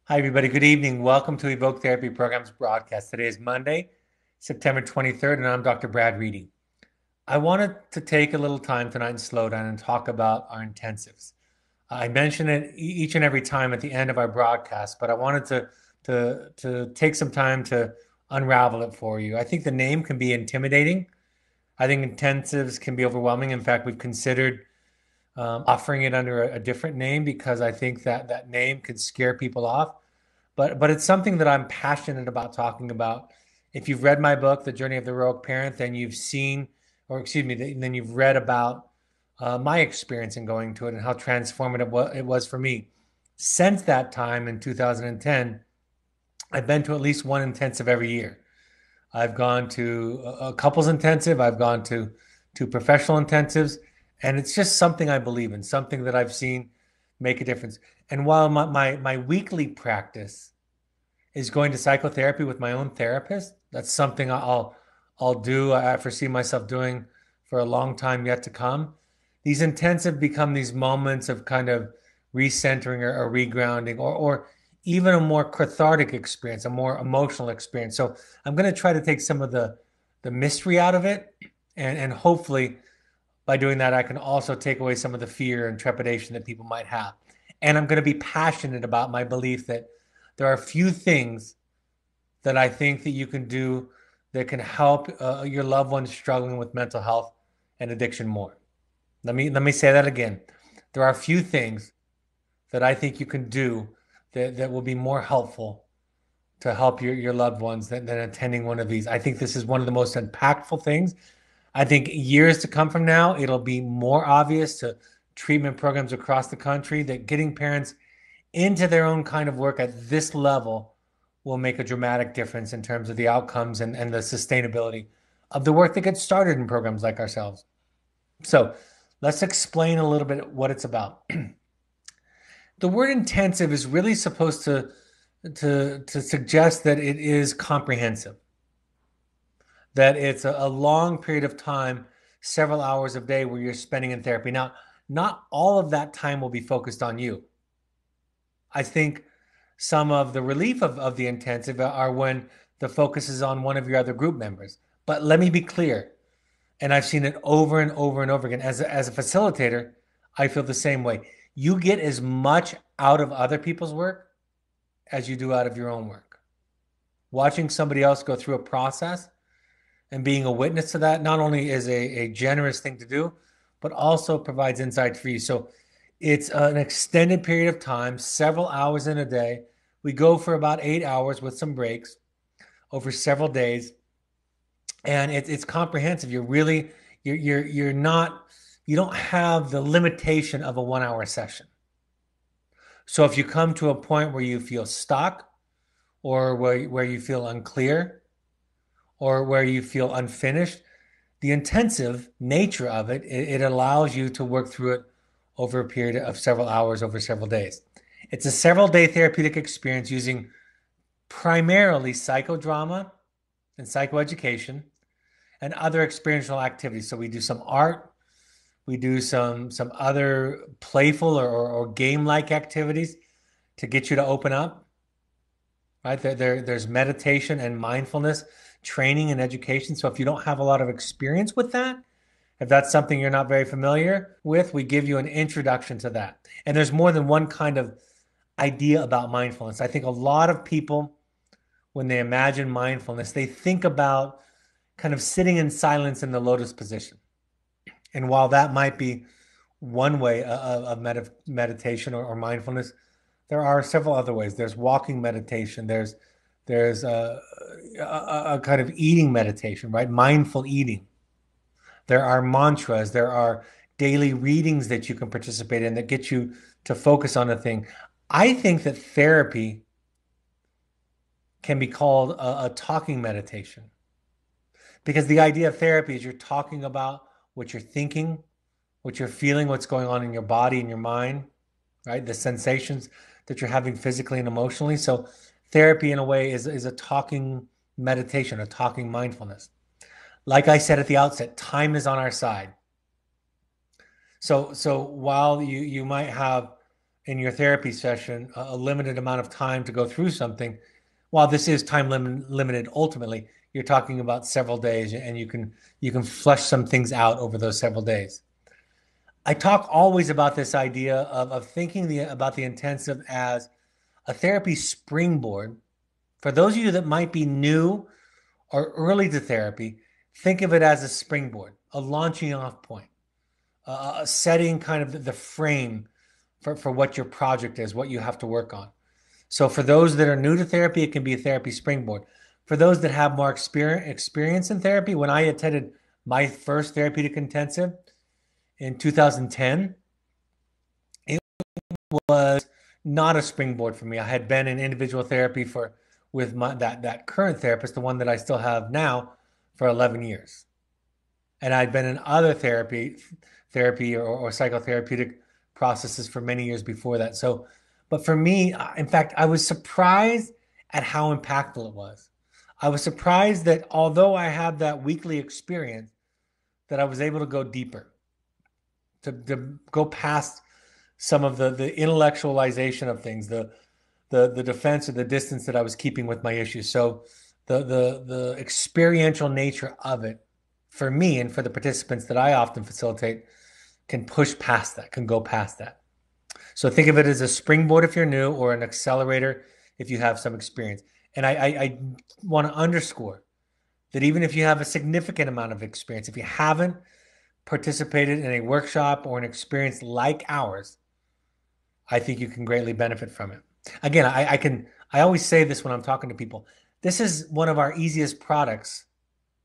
Hi, everybody. Good evening. Welcome to Evoke Therapy Program's broadcast. Today is Monday, September 23rd, and I'm Dr. Brad Reedy. I wanted to take a little time tonight and slow down and talk about our intensives. I mention it each and every time at the end of our broadcast, but I wanted to take some time to unravel it for you. I think the name can be intimidating. I think intensives can be overwhelming. In fact, we've considered offering it under a different name because I think that that name could scare people off. But it's something that I'm passionate about talking about. If you've read my book, The Journey of the Heroic Parent, then you've seen, or excuse me, then you've read about my experience in going to it and how transformative it was for me. Since that time in 2010, I've been to at least one intensive every year. I've gone to a couples intensive. I've gone to professional intensives, and it's just something I believe in, something that I've seen make a difference. And while my weekly practice is going to psychotherapy with my own therapist, that's something I'll do. I foresee myself doing for a long time yet to come. These intensive become these moments of kind of recentering or regrounding, or even a more cathartic experience, a more emotional experience. So I'm going to try to take some of the mystery out of it, and hopefully by doing that, I can also take away some of the fear and trepidation that people might have. And I'm going to be passionate about my belief that there are few things that I think that you can do that can help your loved ones struggling with mental health and addiction more. Let me say that again. There are few things that I think you can do that will be more helpful to help your loved ones than attending one of these. I think this is one of the most impactful things. I think years to come from now, it'll be more obvious to treatment programs across the country that getting parents into their own kind of work at this level will make a dramatic difference in terms of the outcomes and the sustainability of the work that gets started in programs like ourselves. So let's explain a little bit what it's about. The word intensive is really supposed to suggest that it is comprehensive, that it's a long period of time, several hours a day where you're spending in therapy. Now, not all of that time will be focused on you. I think some of the relief of the intensive are when the focus is on one of your other group members. But let me be clear, and I've seen it over and over and over again. As a facilitator, I feel the same way. You get as much out of other people's work as you do out of your own work. Watching somebody else go through a process and being a witness to that not only is a generous thing to do, but also provides insight for you. So it's an extended period of time, several hours in a day. We go for about 8 hours with some breaks over several days, and it's comprehensive. You're not, you don't have the limitation of a 1 hour session. So if you come to a point where you feel stuck, or where you feel unclear, or where you feel unfinished, the intensive nature of it allows you to work through it over a period of several hours, over several days. It's a several day therapeutic experience using primarily psychodrama and psychoeducation and other experiential activities. So we do some art, we do some other playful or game-like activities to get you to open up. Right? There's meditation and mindfulness training and education. So if you don't have a lot of experience with that, if that's something you're not very familiar with, we give you an introduction to that. And there's more than one kind of idea about mindfulness. I think a lot of people, when they imagine mindfulness, they think about kind of sitting in silence in the lotus position. And while that might be one way of meditation or mindfulness, there are several other ways. There's walking meditation. There's a kind of eating meditation, right? Mindful eating. There are mantras. There are daily readings that you can participate in that get you to focus on a thing. I think that therapy can be called a talking meditation because the idea of therapy is you're talking about what you're thinking, what you're feeling, what's going on in your body and your mind, right? The sensations that you're having physically and emotionally. So therapy in a way is a talking meditation, a talking mindfulness. Like I said at the outset, time is on our side. So while you might have in your therapy session a limited amount of time to go through something. While this is limited, ultimately, you're talking about several days, and you can flush some things out over those several days. I talk always about this idea of thinking about the intensive as a therapy springboard. For those of you that might be new or early to therapy, think of it as a springboard, a launching off point, setting kind of the frame for what your project is, what you have to work on. So for those that are new to therapy, it can be a therapy springboard. For those that have more experience in therapy, when I attended my first therapeutic intensive in 2010, it was not a springboard for me. I had been in individual therapy with that current therapist, the one that I still have now, for 11 years. And I'd been in other therapy or psychotherapeutic processes for many years before that. So, but for me, in fact, I was surprised at how impactful it was. I was surprised that although I had that weekly experience, that I was able to go deeper, to go past some of the intellectualization of things, the defense or the distance that I was keeping with my issues. So the experiential nature of it for me and for the participants that I often facilitate can push past that, can go past that. So think of it as a springboard if you're new, or an accelerator if you have some experience. And I want to underscore that even if you have a significant amount of experience, if you haven't participated in a workshop or an experience like ours, I think you can greatly benefit from it. Again, I always say this when I'm talking to people. This is one of our easiest products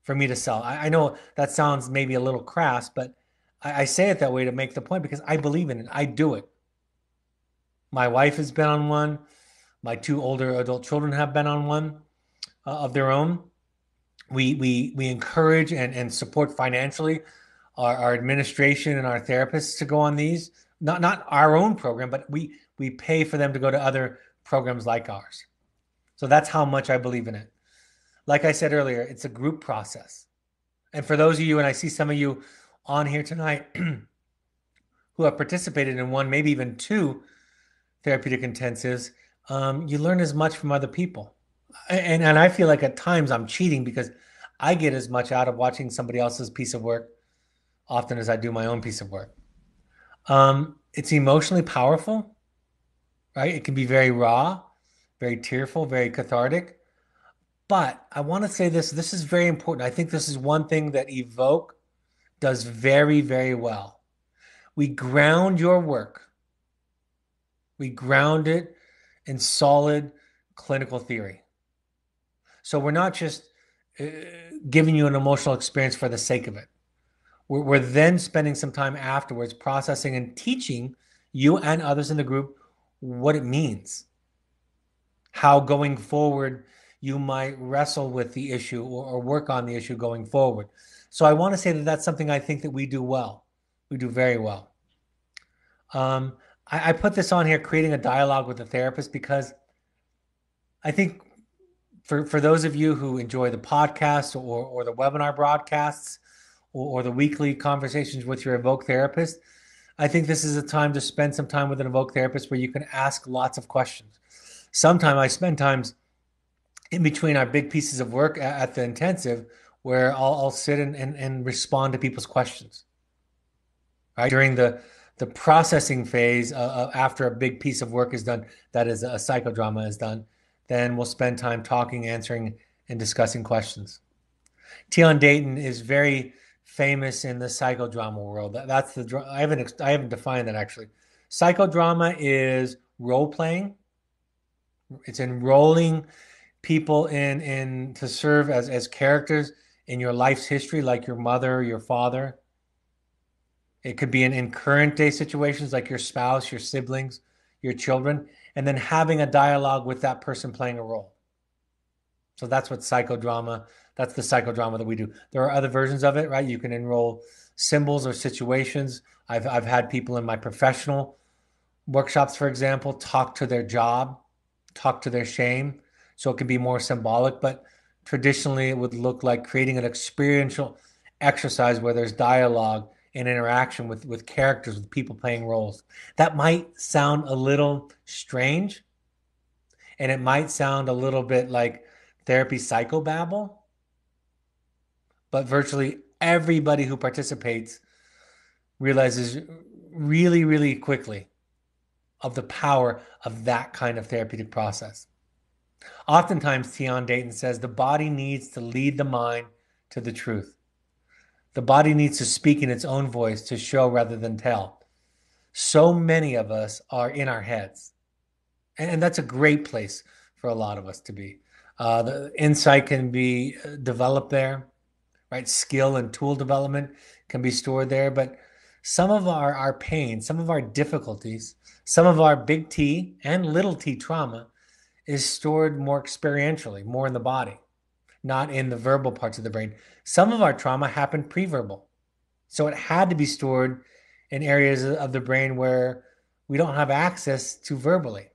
for me to sell. I know that sounds maybe a little crass, but I say it that way to make the point because I believe in it. I do it. My wife has been on one. My two older adult children have been on one of their own. We encourage and support financially our administration and our therapists to go on these. Not our own program, but we pay for them to go to other programs like ours. So that's how much I believe in it. Like I said earlier, it's a group process. And for those of you, and I see some of you on here tonight who have participated in one, maybe even two therapeutic intensives, you learn as much from other people. And I feel like at times I'm cheating because I get as much out of watching somebody else's piece of work often as I do my own piece of work. It's emotionally powerful, right? It can be very raw, very tearful, very cathartic. But I want to say this is very important. I think this is one thing that Evoke does very, very well. We ground your work. We ground it in solid clinical theory. So we're not just giving you an emotional experience for the sake of it. We're then spending some time afterwards processing and teaching you and others in the group what it means, how going forward you might wrestle with the issue or work on the issue going forward. So I want to say that that's something I think that we do well. We do very well. I put this on here, creating a dialogue with the therapist, because I think for those of you who enjoy the podcast or the webinar broadcasts or the weekly conversations with your Evoke therapist, I think this is a time to spend some time with an Evoke therapist where you can ask lots of questions. Sometimes I spend times in between our big pieces of work at the intensive where I'll sit and respond to people's questions. Right? During the processing phase after a big piece of work is done, that is a psychodrama is done, then we'll spend time talking, answering, and discussing questions. Tion Dayton is very famous in the psychodrama world. That's I haven't defined that actually. Psychodrama is role playing. It's enrolling people in to serve as characters in your life's history, like your mother, your father. It could be in current day situations like your spouse, your siblings, your children, and then having a dialogue with that person playing a role. So that's what psychodrama, that's the psychodrama that we do. There are other versions of it, right? You can enroll symbols or situations. I've had people in my professional workshops, for example, talk to their job, talk to their shame. So it can be more symbolic, but traditionally it would look like creating an experiential exercise where there's dialogue in interaction with characters, with people playing roles. That might sound a little strange, and it might sound a little bit like therapy psychobabble, but virtually everybody who participates realizes really, really quickly of the power of that kind of therapeutic process. Oftentimes, Theon Dayton says the body needs to lead the mind to the truth. The body needs to speak in its own voice to show rather than tell. So many of us are in our heads. And that's a great place for a lot of us to be. The insight can be developed there, right? Skill and tool development can be stored there. But some of our pain, some of our difficulties, some of our big T and little t trauma is stored more experientially, more in the body, not in the verbal parts of the brain. Some of our trauma happened pre-verbal. So it had to be stored in areas of the brain where we don't have access to verbally.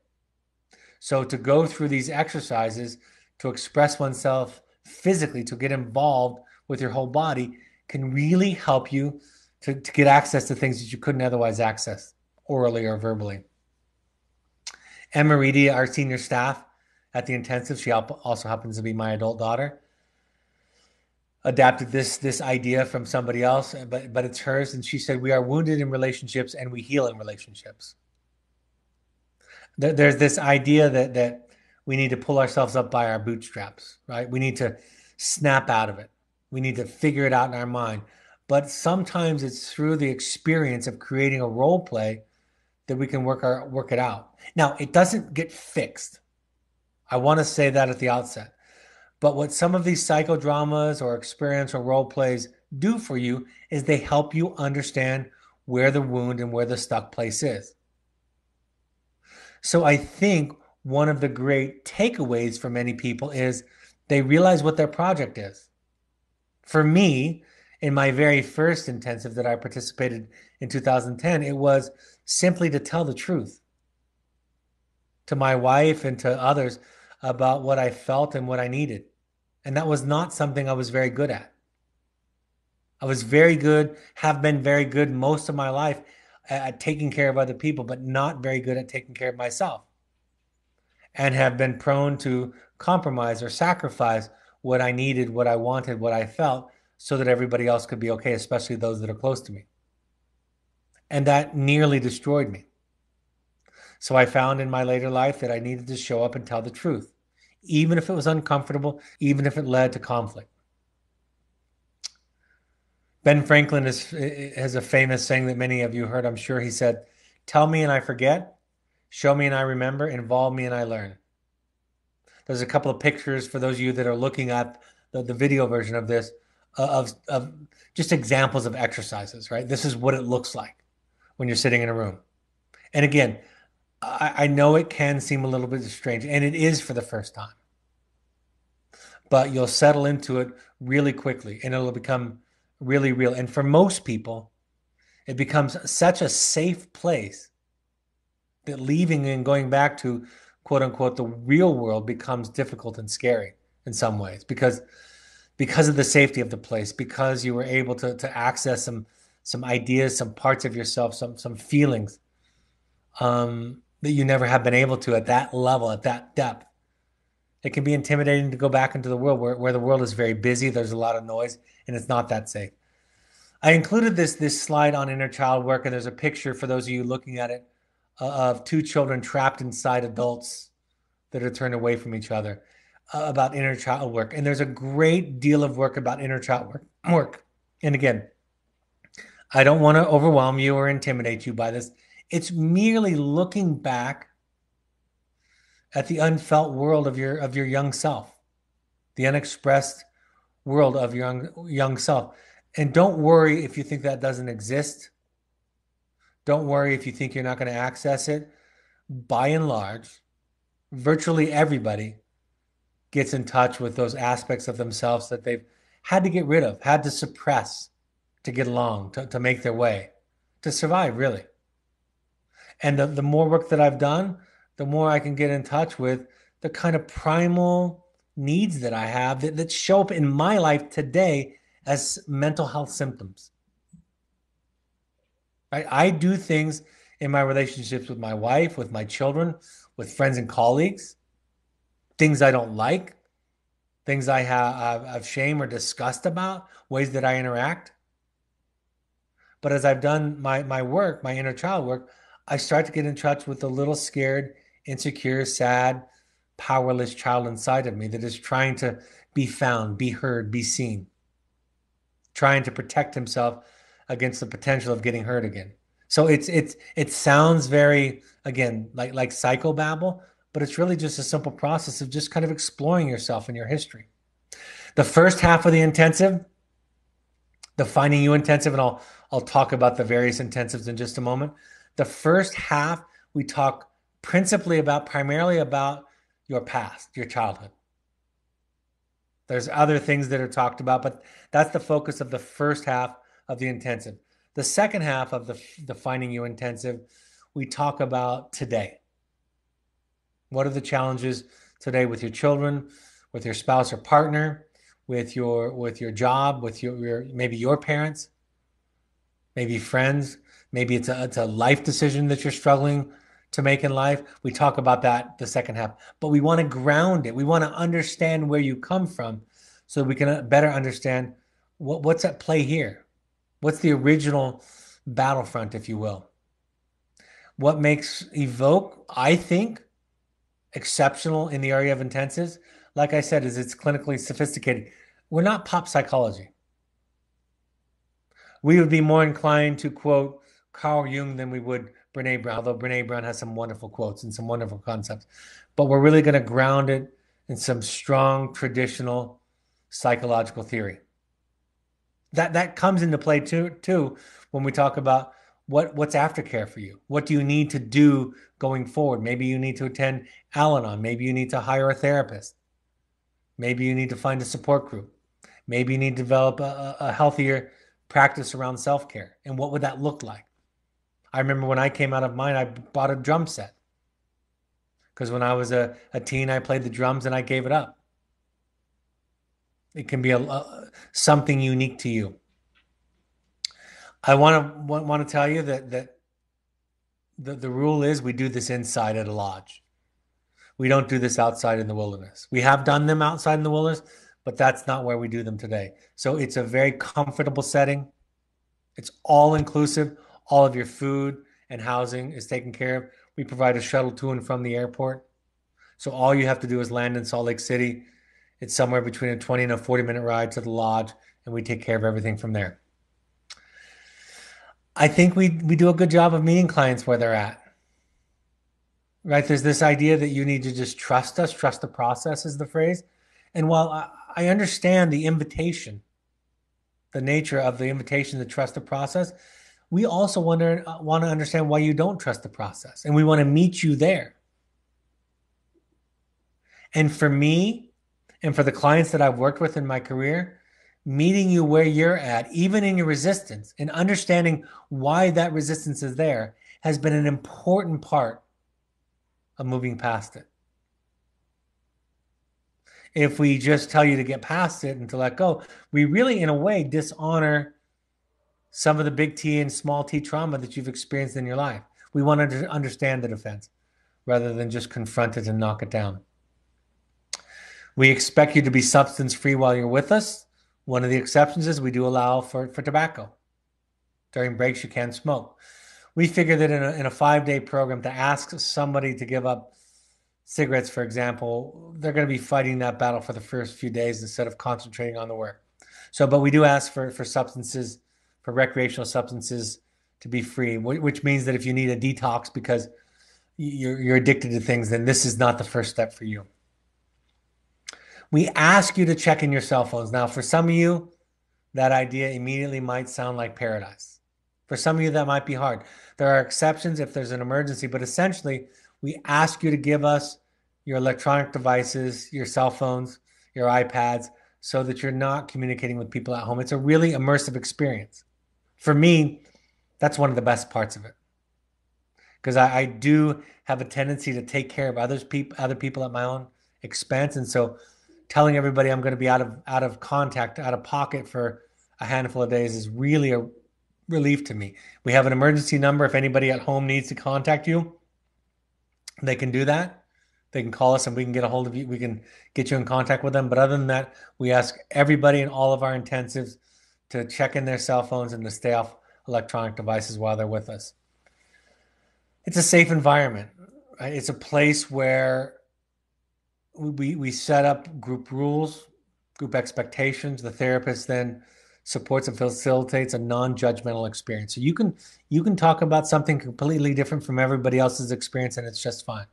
So to go through these exercises, to express oneself physically, to get involved with your whole body, can really help you to get access to things that you couldn't otherwise access orally or verbally. Emma Reedy, our senior staff at the intensive, she also happens to be my adult daughter, adapted this idea from somebody else, but it's hers. And she said, we are wounded in relationships and we heal in relationships. There's this idea that we need to pull ourselves up by our bootstraps, right? We need to snap out of it. We need to figure it out in our mind. But sometimes it's through the experience of creating a role play that we can work it out. Now, it doesn't get fixed. I want to say that at the outset. But what some of these psychodramas or experiential role plays do for you is they help you understand where the wound and where the stuck place is. So I think one of the great takeaways for many people is they realize what their project is. For me, in my very first intensive that I participated in 2010, it was simply to tell the truth to my wife and to others about what I felt and what I needed. And that was not something I was very good at. I was very good, have been very good most of my life at taking care of other people, but not very good at taking care of myself. And have been prone to compromise or sacrifice what I needed, what I wanted, what I felt, so that everybody else could be okay, especially those that are close to me. And that nearly destroyed me. So I found in my later life that I needed to show up and tell the truth, even if it was uncomfortable, even if it led to conflict. Ben Franklin has a famous saying that many of you heard, I'm sure. He said, tell me and I forget, show me and I remember, involve me and I learn. There's a couple of pictures for those of you that are looking at the video version of this, of just examples of exercises, right? This is what it looks like when you're sitting in a room. And again, I know it can seem a little bit strange, and it is for the first time. But you'll settle into it really quickly, and it'll become really real. And for most people, it becomes such a safe place that leaving and going back to, quote unquote, the real world becomes difficult and scary in some ways because of the safety of the place, because you were able to access some ideas, some parts of yourself, some feelings that you never have been able to at that level, at that depth. It can be intimidating to go back into the world where the world is very busy. There's a lot of noise, and it's not that safe. I included this slide on inner child work, and there's a picture for those of you looking at it of two children trapped inside adults that are turned away from each other about inner child work. And there's a great deal of work about inner child work. And again, I don't want to overwhelm you or intimidate you by this. It's merely looking back at the unfelt world of your young self, the unexpressed world of your young self. And don't worry if you think that doesn't exist. Don't worry if you think you're not going to access it. By and large, virtually everybody gets in touch with those aspects of themselves that they've had to get rid of, had to suppress to get along, to make their way, to survive, really. And the more work that I've done, the more I can get in touch with the kind of primal needs that I have that show up in my life today as mental health symptoms. right? I do things in my relationships with my wife, with my children, with friends and colleagues, things I don't like, things I have shame or disgust about, ways that I interact. But as I've done my work, my inner child work, I start to get in touch with the little scared, insecure, sad, powerless child inside of me that is trying to be found, be heard, be seen, trying to protect himself against the potential of getting hurt again. So it sounds very, again, like psychobabble, but it's really just a simple process of just kind of exploring yourself and your history. The first half of the intensive, the Finding You intensive, and I'll talk about the various intensives in just a moment. The first half, we talk primarily about your past, your childhood. There's other things that are talked about, but that's the focus of the first half of the intensive. The second half of the Finding You intensive, we talk about today. What are the challenges today with your children, with your spouse or partner, with your job, with your maybe your parents, maybe friends, maybe it's a life decision that you're struggling to make in life. We talk about that the second half, but we want to ground it. We want to understand where you come from so we can better understand what's at play here. What's the original battlefront, if you will? What makes Evoke, I think, exceptional in the area of intensives, like I said, is it's clinically sophisticated. We're not pop psychology. We would be more inclined to quote Carl Jung than we would Brene Brown, although Brene Brown has some wonderful quotes and some wonderful concepts. But we're really going to ground it in some strong traditional psychological theory. That comes into play too when we talk about what's aftercare for you. What do you need to do going forward? Maybe you need to attend Al-Anon. Maybe you need to hire a therapist. Maybe you need to find a support group. Maybe you need to develop a healthier practice around self-care. And what would that look like? I remember when I came out of mine, I bought a drum set. Because when I was a teen, I played the drums and I gave it up. It can be something unique to you. I want to tell you that the rule is we do this inside at a lodge. We don't do this outside in the wilderness. We have done them outside in the wilderness, but that's not where we do them today. So it's a very comfortable setting. It's all inclusive. All of your food and housing is taken care of. We provide a shuttle to and from the airport. So all you have to do is land in Salt Lake City. It's somewhere between a 20 and a 40-minute ride to the lodge, and we take care of everything from there. I think we do a good job of meeting clients where they're at. Right? There's this idea that you need to just trust us, trust the process is the phrase. And while I understand the invitation, the nature of the invitation to trust the process, we also want to understand why you don't trust the process. And we want to meet you there. And for me, and for the clients that I've worked with in my career, meeting you where you're at, even in your resistance, and understanding why that resistance is there has been an important part of moving past it. If we just tell you to get past it and to let go, we really, in a way, dishonor some of the big T and small t trauma that you've experienced in your life. We want to understand the defense rather than just confront it and knock it down. We expect you to be substance-free while you're with us. One of the exceptions is we do allow for tobacco. During breaks, you can smoke. We figure that in a 5-day program, to ask somebody to give up cigarettes, for example, they're going to be fighting that battle for the first few days instead of concentrating on the work. So, but we do ask for substances, for recreational substances to be free, which means that if you need a detox because you're addicted to things, then this is not the first step for you. We ask you to check in your cell phones. Now, for some of you, that idea immediately might sound like paradise. For some of you, that might be hard. There are exceptions if there's an emergency, but essentially, we ask you to give us your electronic devices, your cell phones, your iPads, so that you're not communicating with people at home. It's a really immersive experience. For me, that's one of the best parts of it. Because I do have a tendency to take care of other people at my own expense. And so telling everybody I'm going to be out of contact, out of pocket for a handful of days is really relief to me. We have an emergency number. If anybody at home needs to contact you, they can do that. They can call us and we can get a hold of you. We can get you in contact with them. But other than that, we ask everybody in all of our intensives to check in their cell phones and to stay off electronic devices while they're with us. It's a safe environment, right? It's a place where we set up group rules, group expectations. The therapist then supports and facilitates a non-judgmental experience. So you can talk about something completely different from everybody else's experience, and it's just fine.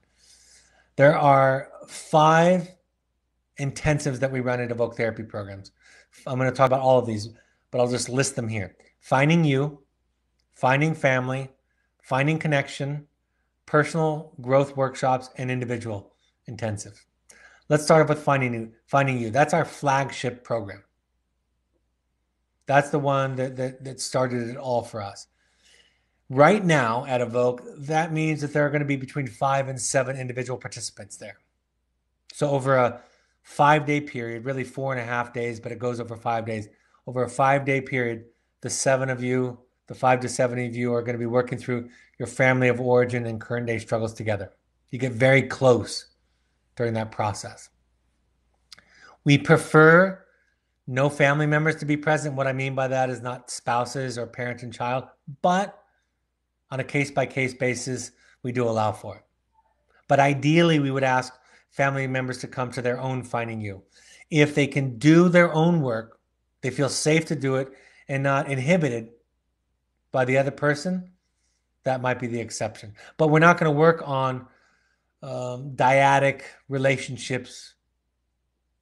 There are 5 intensives that we run at Evoke Therapy programs. I'm going to talk about all of these, but I'll just list them here. Finding you, finding family, finding connection, personal growth workshops, and individual intensive. Let's start off with Finding You. That's our flagship program. That's the one that started it all for us. Right now at Evoke, that means that there are going to be between 5 and 7 individual participants there. So over a 5-day period, really 4.5 days, but it goes over 5 days. Over a 5-day period, the 7 of you, the 5 to 7 of you are going to be working through your family of origin and current day struggles together. You get very close during that process. We prefer no family members to be present. What I mean by that is not spouses or parent and child, but on a case-by-case basis, we do allow for it. But ideally, we would ask family members to come to their own Finding You. If they can do their own work, they feel safe to do it and not inhibited by the other person, that might be the exception. But we're not going to work on dyadic relationships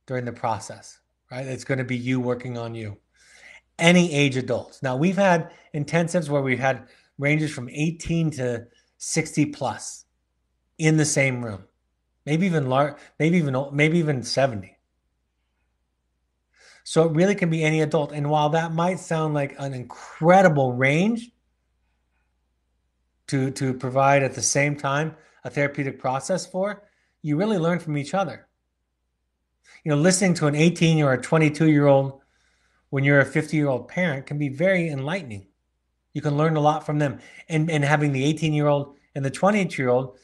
during the process, right? It's going to be you working on you. Any age adults. Now, we've had intensives where we've had ranges from 18 to 60 plus in the same room, maybe even 70. So it really can be any adult. And while that might sound like an incredible range to provide at the same time a therapeutic process for, you really learn from each other. You know, listening to an 18 or a 22-year-old when you're a 50-year-old parent can be very enlightening. You can learn a lot from them. And having the 18-year-old and the 28-year-old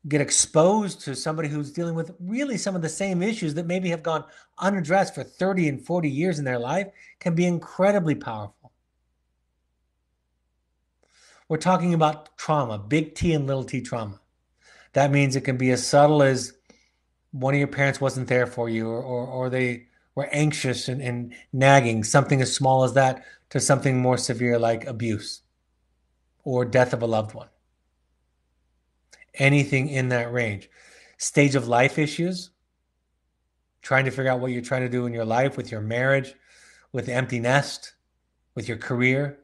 get exposed to somebody who's dealing with really some of the same issues that maybe have gone unaddressed for 30 and 40 years in their life can be incredibly powerful. We're talking about trauma, big T and little t trauma. That means it can be as subtle as one of your parents wasn't there for you, or they were anxious and nagging, something as small as that, to something more severe like abuse or death of a loved one. Anything in that range. Stage of life issues, trying to figure out what you're trying to do in your life, with your marriage, with the empty nest, with your career.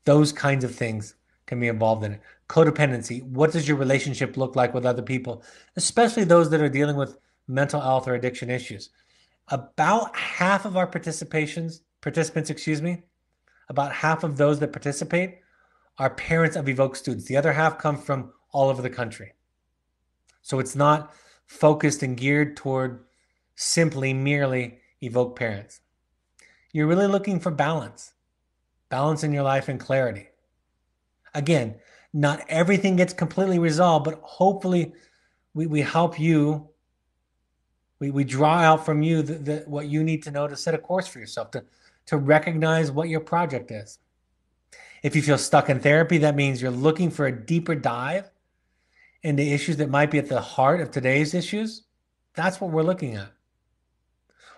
Those kinds of things can be involved in it. Codependency. What does your relationship look like with other people, especially those that are dealing with mental health or addiction issues? About half of our participants, about half of those that participate are parents of Evoke students. The other half come from all over the country. So it's not focused and geared toward merely Evoke parents. You're really looking for balance in your life and clarity. Again, not everything gets completely resolved, but hopefully we help you. We draw out from you what you need to know to set a course for yourself, to recognize what your project is. If you feel stuck in therapy, that means you're looking for a deeper dive into issues that might be at the heart of today's issues. That's what we're looking at.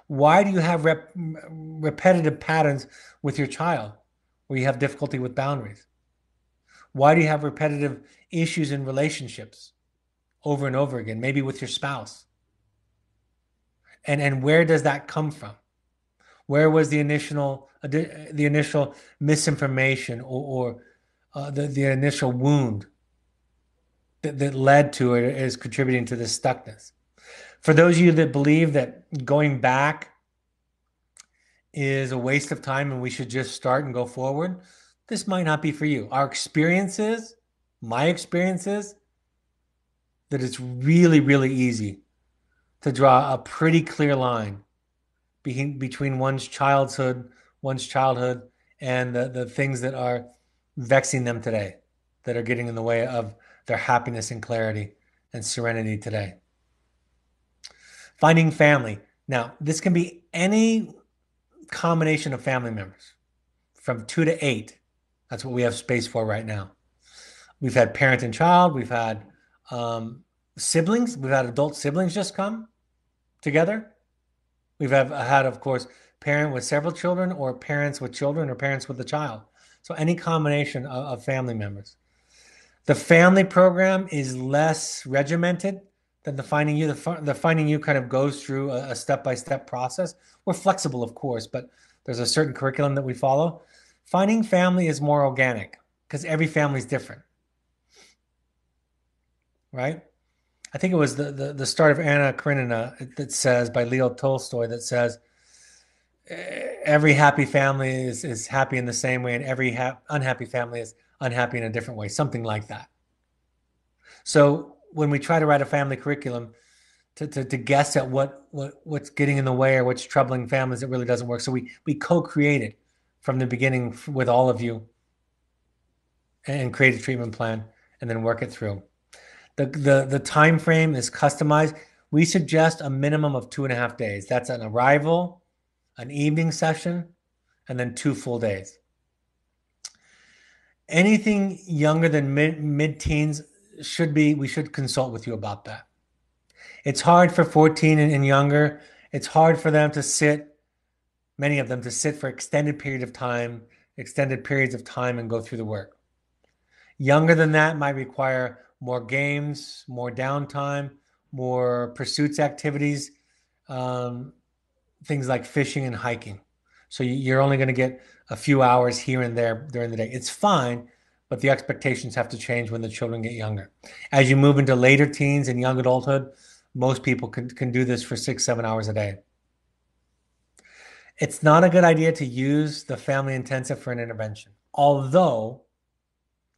Why do you have repetitive patterns with your child where you have difficulty with boundaries? Why do you have repetitive issues in relationships over and over again, maybe with your spouse? And where does that come from? Where was the initial misinformation or the initial wound that led to it is contributing to this stuckness? For those of you that believe that going back is a waste of time and we should just start and go forward, this might not be for you. My experience is that it's really, really easy to draw a pretty clear line between one's childhood and the things that are vexing them today, that are getting in the way of their happiness and clarity and serenity today. Finding family. Now, this can be any combination of family members from 2 to 8. That's what we have space for right now. We've had parent and child. We've had siblings. We've had adult siblings just come together. We've had, of course, parent with several children, or parents with children, or parents with a child. So any combination of family members. The family program is less regimented than the Finding You. The Finding You kind of goes through a step-by-step process. We're flexible, of course, but there's a certain curriculum that we follow. Finding Family is more organic because every family is different, right? I think it was the start of Anna Karenina that says, by Leo Tolstoy, that says, every happy family is happy in the same way, and every unhappy family is unhappy in a different way, something like that. So when we try to write a family curriculum to guess at what's getting in the way or what's troubling families, it really doesn't work. So we co-create it from the beginning with all of you and create a treatment plan and then work it through. The time frame is customized. We suggest a minimum of 2.5 days. That's an arrival, an evening session, and then 2 full days. Anything younger than mid-teens we should consult with you about that. It's hard for 14 and younger. It's hard for them to sit, many of them, to sit for extended periods of time and go through the work. Younger than that might require more games, more downtime, more pursuits activities, things like fishing and hiking. So you're only going to get a few hours here and there during the day. It's fine, but the expectations have to change when the children get younger. As you move into later teens and young adulthood, most people can do this for 6-7 hours a day. It's not a good idea to use the family intensive for an intervention, although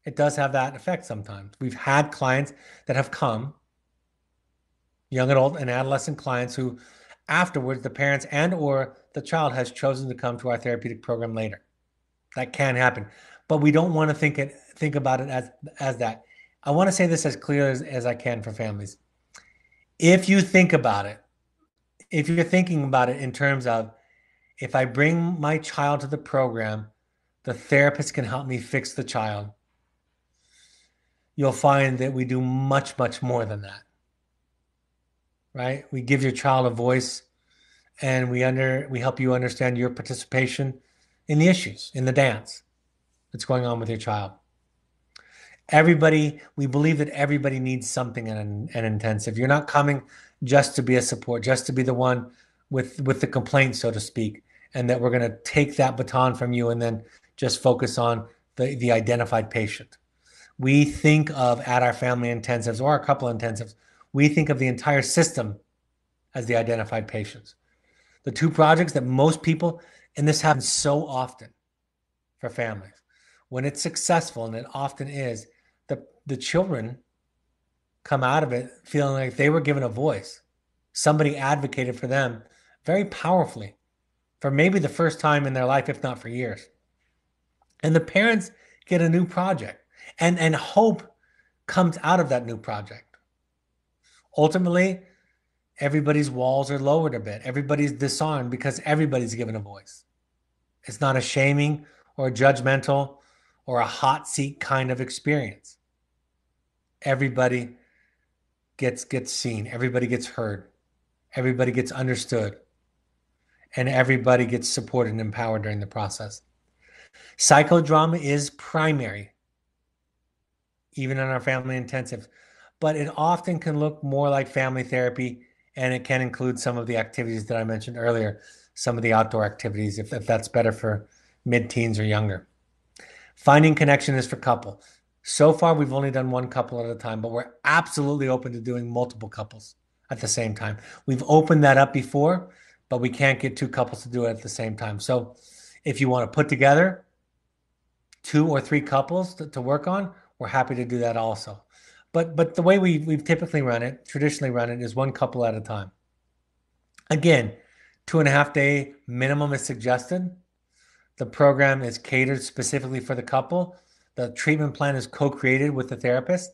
it does have that effect sometimes. We've had clients that have come, young adult and adolescent clients, who afterwards the parents and or the child has chosen to come to our therapeutic program later. That can happen, but we don't want to think about it as that. I want to say this as clear as I can for families. If you think about it, if you're thinking about it in terms of, if I bring my child to the program, the therapist can help me fix the child, you'll find that we do much, much more than that, right? We give your child a voice, and we help you understand your participation in the issues, in the dance that's going on with your child. We believe that everybody needs something in an intensive. You're not coming just to be a support, just to be the one with the complaint, so to speak, and that we're going to take that baton from you and then just focus on the identified patient. We think of, at our family intensives or our couple intensives, we think of the entire system as the identified patients. The 2 projects that most people, and this happens so often for families, when it's successful, and it often is, the children come out of it feeling like they were given a voice. Somebody advocated for them very powerfully for maybe the first time in their life, if not for years. And the parents get a new project, and hope comes out of that new project. Ultimately, everybody's walls are lowered a bit. Everybody's disarmed because everybody's given a voice. It's not a shaming or a judgmental or a hot seat kind of experience. Everybody gets seen. Everybody gets heard. Everybody gets understood. And everybody gets supported and empowered during the process. Psychodrama is primary, even in our family intensive, but it often can look more like family therapy, and it can include some of the activities that I mentioned earlier, some of the outdoor activities, if that's better for mid-teens or younger. Finding connection is for couple. So far, we've only done 1 couple at a time, but we're absolutely open to doing multiple couples at the same time. We've opened that up before, but we can't get 2 couples to do it at the same time. So if you want to put together 2 or 3 couples to work on, we're happy to do that also. But the way we've traditionally run it, is 1 couple at a time. Again, 2.5 day minimum is suggested, The program is catered specifically for the couple. The treatment plan is co-created with the therapist.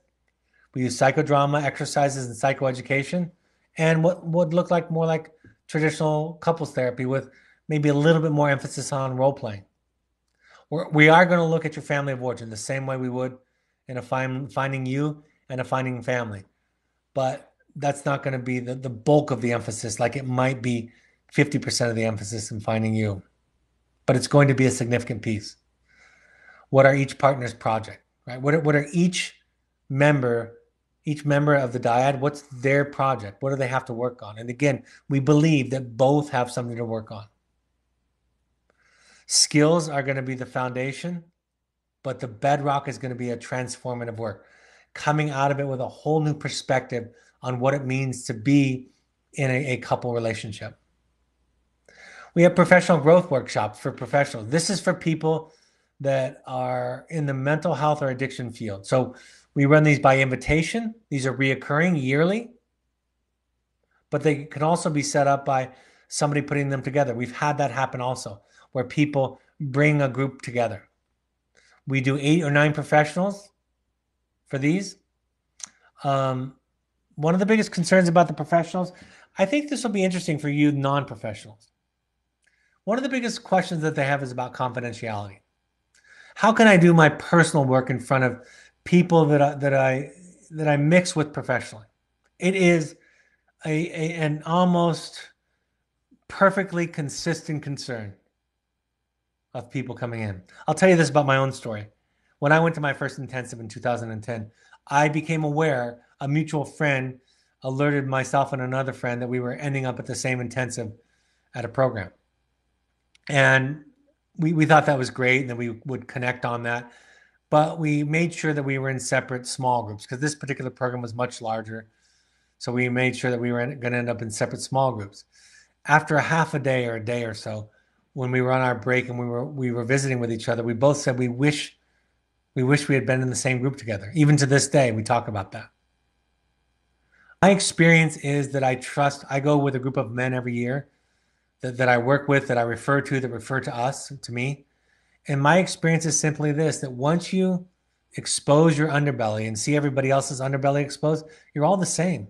We use psychodrama, exercises, and psychoeducation, and what would look like more like traditional couples therapy with maybe a little bit more emphasis on role playing. We are going to look at your family of origin the same way we would in a finding you and a finding family. But that's not going to be the bulk of the emphasis, like it might be 50% of the emphasis in finding you. But it's going to be a significant piece. What are each partner's project, right? What are member, each member of the dyad, what's their project? What do they have to work on? And again, we believe that both have something to work on. Skills are going to be the foundation, but the bedrock is going to be a transformative work, coming out of it with a whole new perspective on what it means to be in a couple relationship. We have professional growth workshops for professionals. This is for people that are in the mental health or addiction field. So we run these by invitation. These are reoccurring yearly, but they can also be set up by somebody putting them together. We've had that happen also, where people bring a group together. We do 8 or 9 professionals for these. One of the biggest concerns about the professionals, I think this will be interesting for you non-professionals. One of the biggest questions that they have is about confidentiality. How can I do my personal work in front of people that I mix with professionally? It is an almost perfectly consistent concern of people coming in. I'll tell you this about my own story. When I went to my first intensive in 2010, I became aware, a mutual friend alerted myself and another friend that we were ending up at the same intensive at a program. And we thought that was great and that we would connect on that. But we made sure that we were in separate small groups because this particular program was much larger. So we made sure that we were going to end up in separate small groups. After a half a day or a day or so, when we were on our break and we were visiting with each other, we both said we wish we had been in the same group together. Even to this day, we talk about that. My experience is that I go with a group of men every year that I work with, that I refer to, that refer to us, to me. And my experience is simply this, that once you expose your underbelly and see everybody else's underbelly exposed, you're all the same.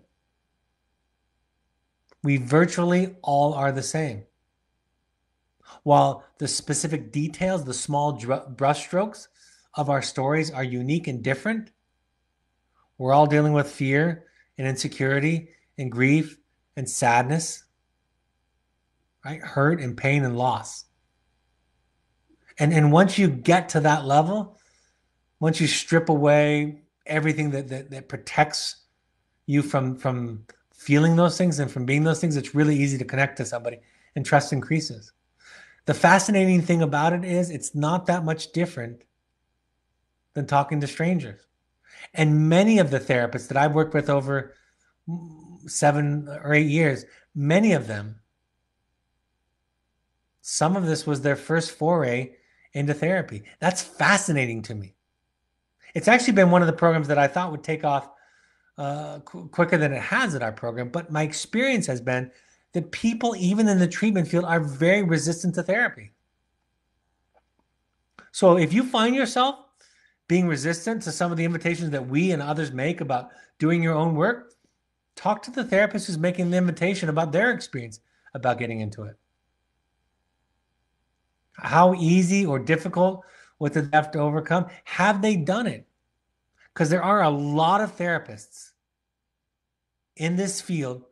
We virtually all are the same. While the specific details, the small brushstrokes of our stories are unique and different, we're all dealing with fear and insecurity and grief and sadness, right? Hurt and pain and loss. And once you get to that level, once you strip away everything that protects you from feeling those things and from being those things, it's really easy to connect to somebody and trust increases. The fascinating thing about it is it's not that much different than talking to strangers. And many of the therapists that I've worked with over 7 or 8 years, many of them, some of this was their first foray into therapy. That's fascinating to me. It's actually been one of the programs that I thought would take off quicker than it has at our program. But my experience has been that people, even in the treatment field, are very resistant to therapy. So if you find yourself being resistant to some of the invitations that we and others make about doing your own work, talk to the therapist who's making the invitation about their experience about getting into it. How easy or difficult what did they have to overcome? Have they done it? Because there are a lot of therapists in this field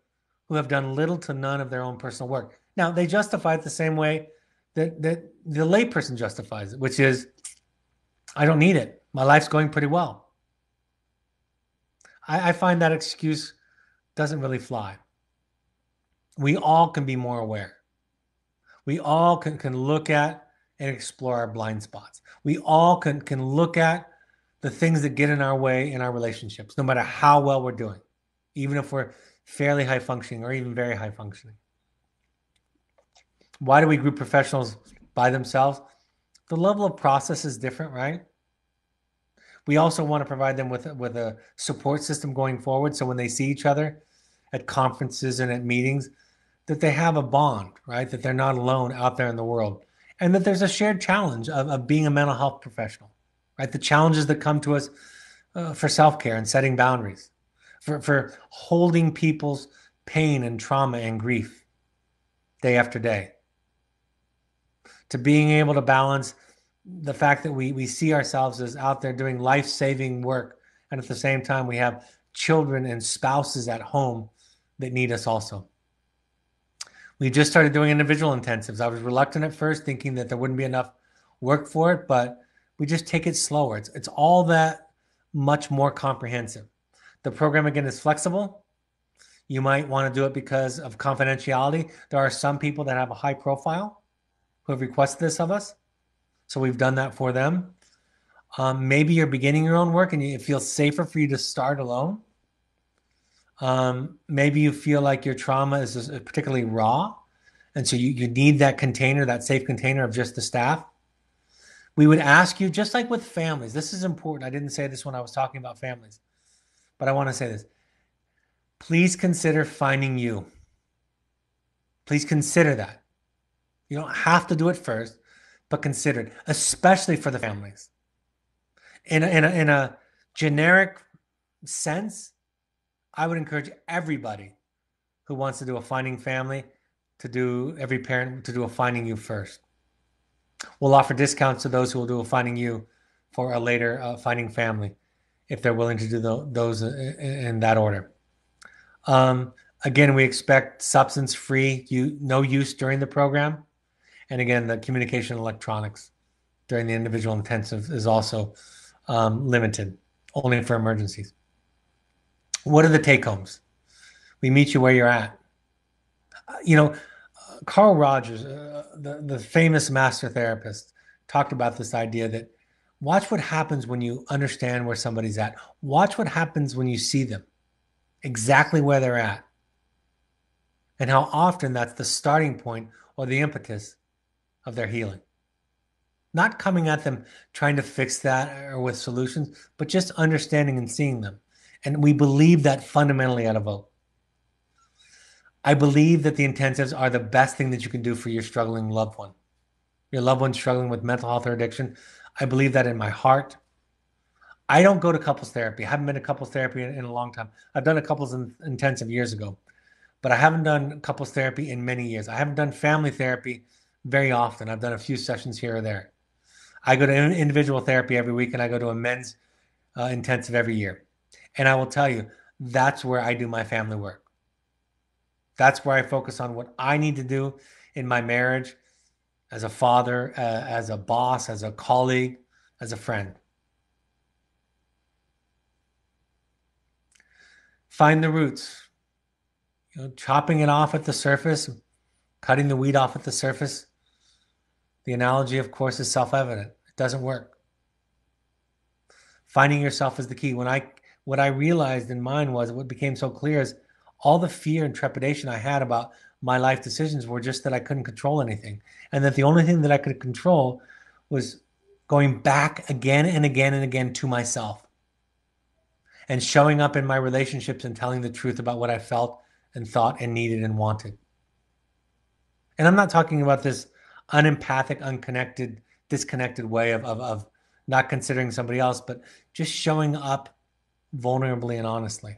who have done little to none of their own personal work. Now, they justify it the same way that the layperson justifies it, which is, I don't need it. My life's going pretty well. I find that excuse doesn't really fly. We all can be more aware. We all can look at and explore our blind spots. We all can look at the things that get in our way in our relationships, no matter how well we're doing, even if we're fairly high functioning or even very high functioning. Why do we group professionals by themselves? The level of process is different, right? We also want to provide them with a support system going forward. So when they see each other at conferences and at meetings, that they have a bond, right? That they're not alone out there in the world. and that there's a shared challenge of being a mental health professional, right? The challenges that come to us for self-care and setting boundaries, for holding people's pain and trauma and grief day after day, to being able to balance the fact that we see ourselves as out there doing life-saving work, and at the same time we have children and spouses at home that need us also. We just started doing individual intensives. I was reluctant at first, thinking that there wouldn't be enough work for it, but we just take it slower. It's all that much more comprehensive. The program, again, is flexible. You might want to do it because of confidentiality. There are some people that have a high profile who have requested this of us, so we've done that for them. Maybe you're beginning your own work and it feels safer for you to start alone. Maybe you feel like your trauma is particularly raw, and so you need that container, that safe container of just the staff. We would ask you, just like with families, this is important. I didn't say this when I was talking about families, but I want to say this. Please consider finding you. Please consider that. You don't have to do it first, but consider it, especially for the families. In a generic sense, I would encourage everybody who wants to do a finding family every parent to do a finding you first. We'll offer discounts to those who will do a finding you for a later finding family if they're willing to do those in that order. Again, we expect substance-free, no use during the program. And again, the communication electronics during the individual intensive is also limited, only for emergencies. What are the take-homes? We meet you where you're at. Carl Rogers, the famous master therapist, talked about this idea that watch what happens when you understand where somebody's at. Watch what happens when you see them, exactly where they're at, and how often that's the starting point or the impetus of their healing. Not coming at them trying to fix that or with solutions, but just understanding and seeing them. And we believe that fundamentally at Evoke. I believe that the intensives are the best thing that you can do for your struggling loved one. Your loved one struggling with mental health or addiction. I believe that in my heart. I don't go to couples therapy. I haven't been to couples therapy in a long time. I've done a couples intensive years ago, but I haven't done couples therapy in many years. I haven't done family therapy very often. I've done a few sessions here or there. I go to individual therapy every week, and I go to a men's intensive every year. And I will tell you, that's where I do my family work. That's where I focus on what I need to do in my marriage, as a father, as a boss, as a colleague, as a friend. Find the roots. Chopping it off at the surface, cutting the weed off at the surface. The analogy, of course, is self-evident. It doesn't work. Finding yourself is the key. What I realized in mine was, what became so clear is all the fear and trepidation I had about my life decisions were just that I couldn't control anything. And that the only thing that I could control was going back again and again and again to myself. And showing up in my relationships and telling the truth about what I felt and thought and needed and wanted. And I'm not talking about this unempathic, unconnected, disconnected way of not considering somebody else, but just showing up vulnerably and honestly.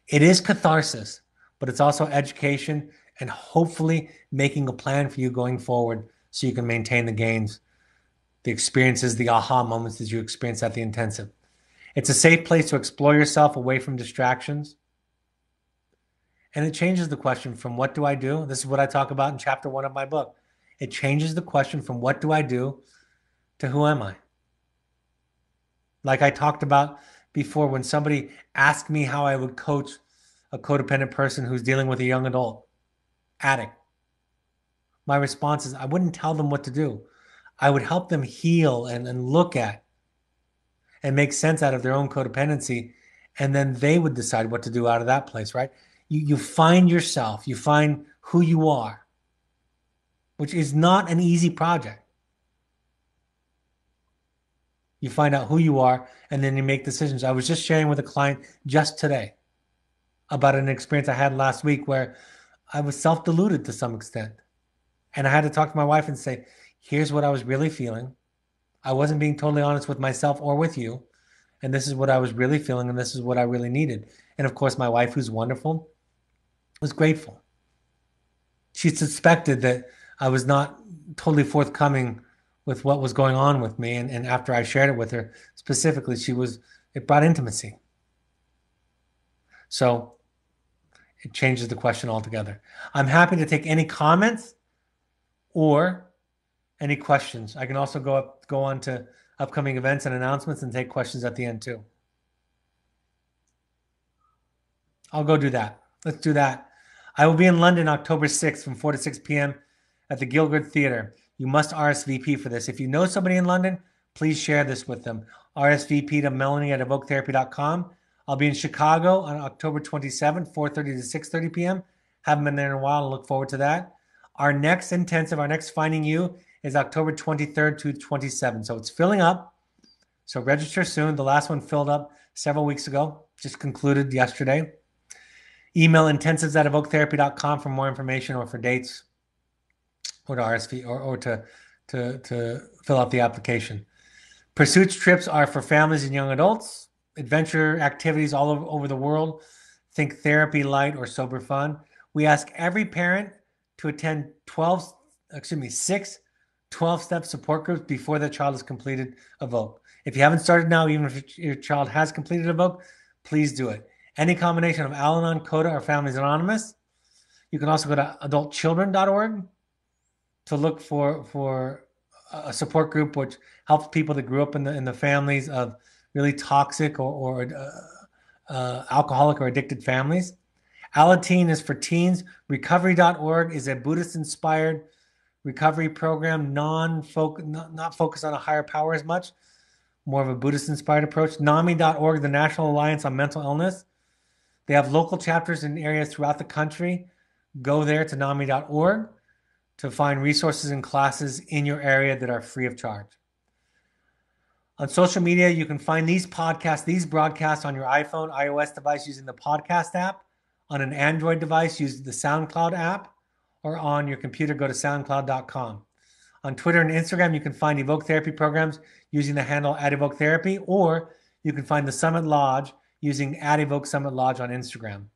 It is catharsis, but it's also education and hopefully making a plan for you going forward so you can maintain the gains, the experiences, the aha moments that you experience at the intensive. It's a safe place to explore yourself away from distractions. And it changes the question from what do I do? This is what I talk about in chapter 1 of my book. It changes the question from what do I do to who am I? Like I talked about before, when somebody asked me how I would coach a codependent person who's dealing with a young adult addict, my response is I wouldn't tell them what to do. I would help them heal and look at and make sense out of their own codependency, and then they would decide what to do out of that place, right? You find yourself, you find who you are, which is not an easy project. You find out who you are, and then you make decisions. I was just sharing with a client just today about an experience I had last week where I was self-deluded to some extent. And I had to talk to my wife and say, here's what I was really feeling. I wasn't being totally honest with myself or with you. And this is what I was really feeling, and this is what I really needed. And of course, my wife, who's wonderful, was grateful. She suspected that I was not totally forthcoming with what was going on with me. And after I shared it with her, specifically, it brought intimacy. So it changes the question altogether. I'm happy to take any comments or any questions. I can also go on to upcoming events and announcements and take questions at the end too. I'll go do that. Let's do that. I will be in London October 6th from 4 to 6 p.m. at the Gilgard Theatre. You must RSVP for this. If you know somebody in London, please share this with them. RSVP to Melanie at evoketherapy.com. I'll be in Chicago on October 27th, 4:30 to 6:30 p.m. Haven't been there in a while and look forward to that. Our next intensive, our next Finding You is October 23rd to 27th. So it's filling up. So register soon. The last one filled up several weeks ago, just concluded yesterday. Email intensives at evoketherapy.com for more information or for dates or to RSV or to fill out the application. Pursuits trips are for families and young adults. Adventure activities all over the world. Think therapy, light, or sober fun. We ask every parent to attend 6 12-step support groups before their child has completed Evoke. If you haven't started now, even if your child has completed Evoke, please do it. Any combination of Al-Anon, CODA, or Families Anonymous. You can also go to adultchildren.org to look for a support group which helps people that grew up in the families of really toxic or alcoholic or addicted families. Alateen is for teens. Recovery.org is a Buddhist-inspired recovery program, not focused on a higher power as much, more of a Buddhist-inspired approach. NAMI.org, the National Alliance on Mental Illness. They have local chapters in areas throughout the country. Go there to NAMI.org to find resources and classes in your area that are free of charge. On social media, you can find these broadcasts on your iPhone, iOS device using the podcast app, on an Android device using the SoundCloud app, or on your computer, go to soundcloud.com. On Twitter and Instagram, you can find Evoke Therapy programs using the handle @EvokeTherapy, or you can find the Summit Lodge using @Evoke Summit Lodge on Instagram.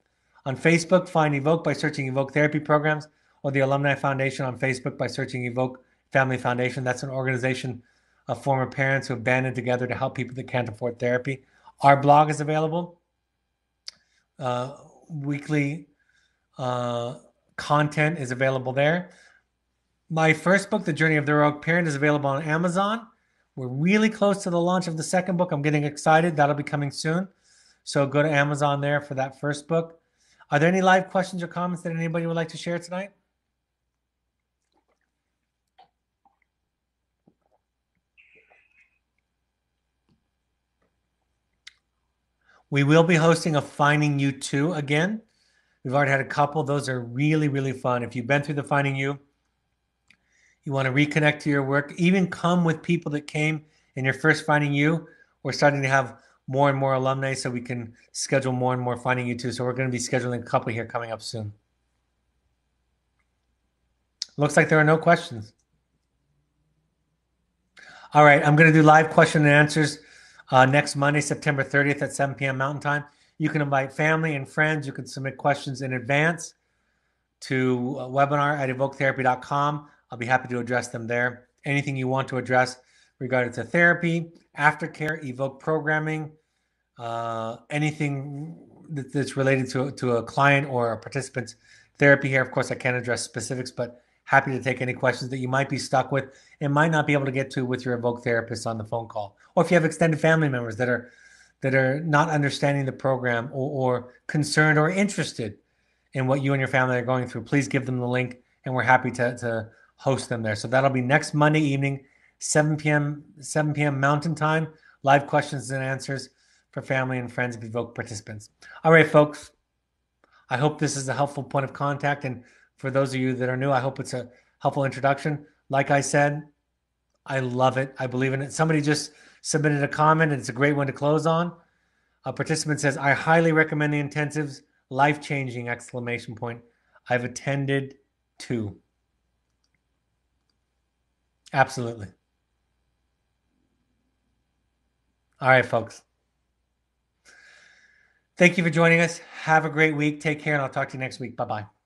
On Facebook, find Evoke by searching Evoke Therapy programs, or the Alumni Foundation on Facebook by searching Evoke Family Foundation. That's an organization of former parents who have banded together to help people that can't afford therapy. Our blog is available. Weekly content is available there. My first book, The Journey of the Heroic Parent, is available on Amazon. We're really close to the launch of the second book. I'm getting excited. That'll be coming soon. So go to Amazon there for that first book. Are there any live questions or comments that anybody would like to share tonight? We will be hosting a Finding You 2 again. We've already had a couple. Those are really, really fun. If you've been through the Finding You, you want to reconnect to your work, even come with people that came in your first Finding You. We're starting to have more and more alumni, so we can schedule more and more Finding You 2. So we're going to be scheduling a couple here coming up soon. Looks like there are no questions. All right, I'm going to do live question and answers next Monday, September 30th at 7 p.m. Mountain Time. You can invite family and friends. You can submit questions in advance to a webinar at evoketherapy.com. I'll be happy to address them there. Anything you want to address regarding to therapy, aftercare, Evoke programming, anything that's related to a client or a participant's therapy here. Of course, I can't address specifics, but happy to take any questions that you might be stuck with and might not be able to get to with your Evoke therapist on the phone call. Or if you have extended family members that are not understanding the program or concerned or interested in what you and your family are going through, please give them the link, and we're happy to host them there. So that'll be next Monday evening, 7 p.m. Mountain Time, live questions and answers for family and friends of Evoke participants. All right, folks, I hope this is a helpful point of contact. And for those of you that are new, I hope it's a helpful introduction. Like I said, I love it. I believe in it. Somebody just submitted a comment, and it's a great one to close on. A participant says, I highly recommend the intensives, life-changing, exclamation point. I've attended 2. Absolutely. All right, folks. Thank you for joining us. Have a great week. Take care, and I'll talk to you next week. Bye bye.